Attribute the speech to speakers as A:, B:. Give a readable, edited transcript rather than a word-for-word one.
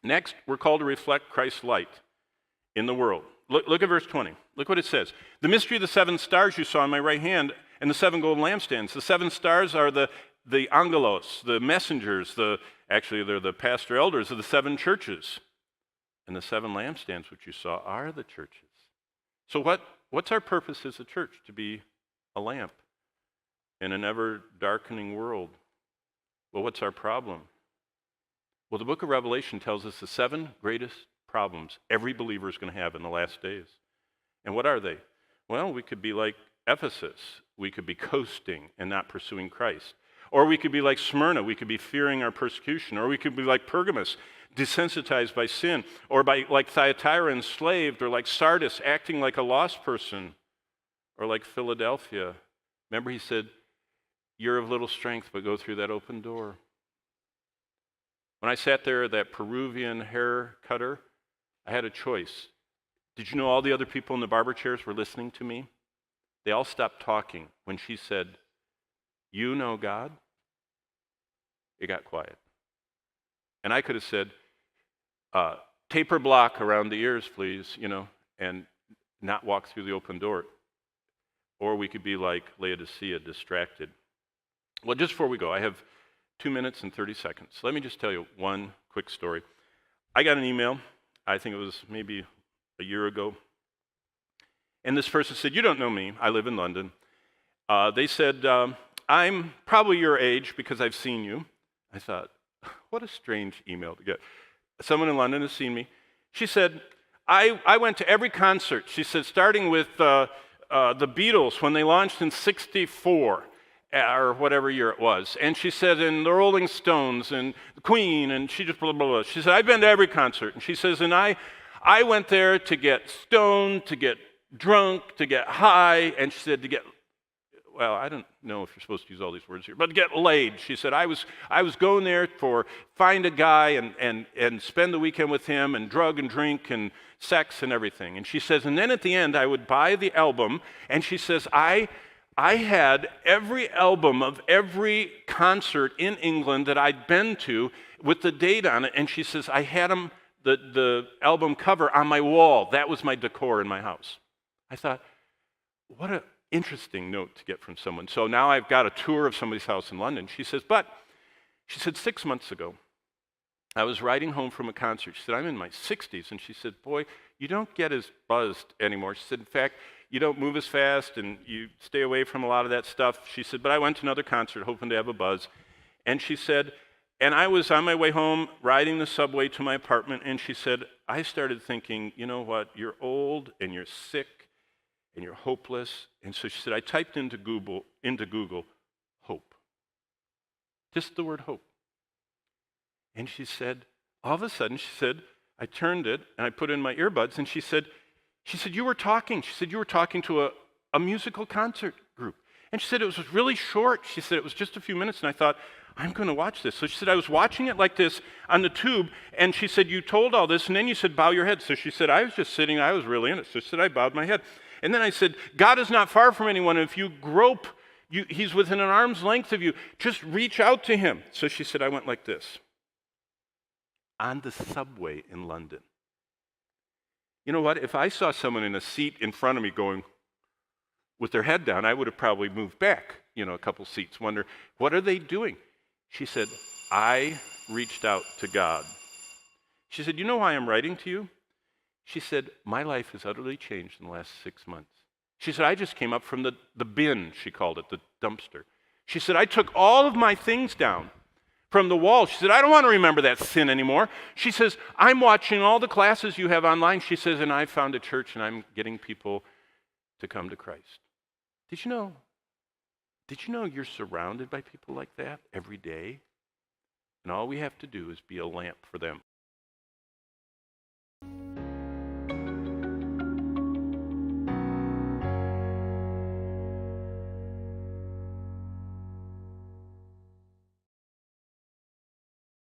A: Next, we're called to reflect Christ's light in the world. Look at verse 20. Look what it says. The mystery of the 7 stars you saw in my right hand and the 7 golden lampstands. The 7 stars are the angelos, the messengers, actually they're the pastor elders of the 7 churches. And the 7 lampstands which you saw are the churches. So what's our purpose as a church? To be a lamp in an ever-darkening world. Well, what's our problem? Well, the book of Revelation tells us the 7 greatest problems every believer is going to have in the last days. And what are they? Well, we could be like Ephesus. We could be coasting and not pursuing Christ. Or we could be like Smyrna. We could be fearing our persecution. Or we could be like Pergamos, desensitized by sin. Or like Thyatira, enslaved. Or like Sardis, acting like a lost person. Or like Philadelphia. Remember he said, you're of little strength, but go through that open door. When I sat there at that Peruvian hair cutter, I had a choice. Did you know all the other people in the barber chairs were listening to me? They all stopped talking when she said, you know God? It got quiet. And I could have said, taper block around the ears, please, and not walk through the open door. Or we could be like Laodicea, distracted. Well, just before we go, I have 2 minutes and 30 seconds. Let me just tell you one quick story. I got an email, I think it was maybe a year ago, and this person said, you don't know me, I live in London. They said, I'm probably your age because I've seen you. I thought, what a strange email to get. Someone in London has seen me. She said, I went to every concert. She said, starting with the Beatles when they launched in '64. Or whatever year it was. And she said, and the Rolling Stones and Queen, and she just blah, blah, blah. She said, I've been to every concert. And she says, and I went there to get stoned, to get drunk, to get high, and she said to get, well, I don't know if you're supposed to use all these words here, but to get laid. She said, I was going there for find a guy and spend the weekend with him and drug and drink and sex and everything. And she says, and then at the end, I would buy the album, and she says, I had every album of every concert in England that I'd been to with the date on it, and she says, I had them, the album cover on my wall. That was my decor in my house. I thought, what an interesting note to get from someone. So now I've got a tour of somebody's house in London. She said, 6 months ago, I was riding home from a concert. She said, I'm in my 60s, and she said, boy, you don't get as buzzed anymore. She said, in fact, you don't move as fast and you stay away from a lot of that stuff. She said, but I went to another concert hoping to have a buzz. And she said, and I was on my way home riding the subway to my apartment, and she said, I started thinking, you know what, you're old and you're sick and you're hopeless. And so she said, I typed into Google, hope. Just the word hope. And she said, all of a sudden, she said, I turned it and I put in my earbuds, and she said, you were talking. She said, you were talking to a musical concert group. And she said, it was really short. She said, it was just a few minutes. And I thought, I'm going to watch this. So she said, I was watching it like this on the tube. And she said, you told all this. And then you said, bow your head. So she said, I was just sitting. I was really in it. So she said, I bowed my head. And then I said, God is not far from anyone. If you grope, he's within an arm's length of you. Just reach out to him. So she said, I went like this. On the subway in London. You know what? If I saw someone in a seat in front of me going with their head down, I would have probably moved back, a couple seats, wonder, what are they doing? She said, I reached out to God. She said, you know why I'm writing to you? She said, my life has utterly changed in the last 6 months. She said, I just came up from the bin, she called it, the dumpster. She said, I took all of my things down from the wall. She said, I don't want to remember that sin anymore. She says, I'm watching all the classes you have online. She says, and I found a church and I'm getting people to come to Christ. Did you know you're surrounded by people like that every day? And all we have to do is be a lamp for them.